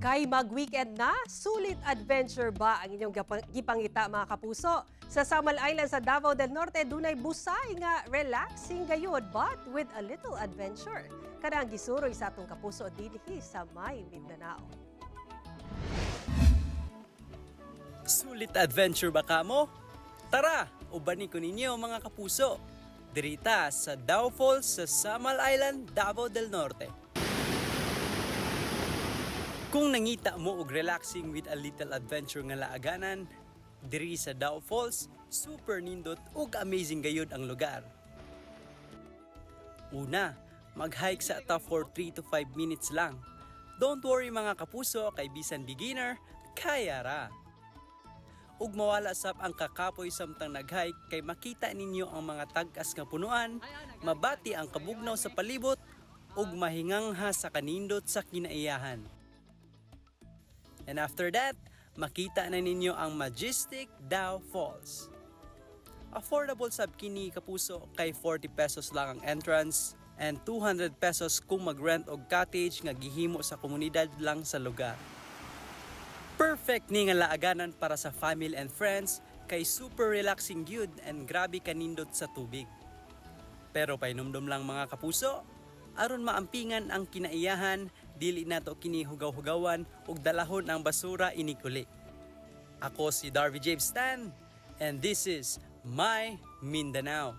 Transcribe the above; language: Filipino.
Kay mag-weekend na, sulit adventure ba ang inyong gipangita mga kapuso? Sa Samal Island sa Davao del Norte, dunay busay nga relaxing gayod but with a little adventure. Kada ang gisuroy sa atong kapuso dinhi sa May Mindanao. Sulit adventure ba kamo? Tara, ubanin ko ninyo mga kapuso. Dirita sa Davao Falls sa Samal Island, Davao del Norte. Kung nangita mo og relaxing with a little adventure nga laaganan, diri sa Davao Falls, super nindot ug amazing gayud ang lugar. Una, mag-hike sa ata for 3 to 5 minutes lang. Don't worry mga kapuso, kay bisan beginner, kaya ra. Ug mawala sab ang kakapoy samtang nag-hike kay makita ninyo ang mga tag-as nga punuan, mabati ang kabugnaw sa palibot ug mahingangha sa kanindot sa kinaiyahan. And after that, makita na ninyo ang majestic Davao Falls. Affordable sab kini kapuso kay 40 pesos lang ang entrance and 200 pesos kung mag-rent og cottage nga gihimo sa komunidad lang sa lugar. Perfect ni nga laaganan para sa family and friends kay super relaxing gyud and grabe kanindot sa tubig. Pero painomdom lang mga kapuso, aron maampingan ang kinaiyahan, dili nato kini hugaw-hugawan ug dalahon ang basura inikuli. Ako si Darby James Stan and this is My Mindanao.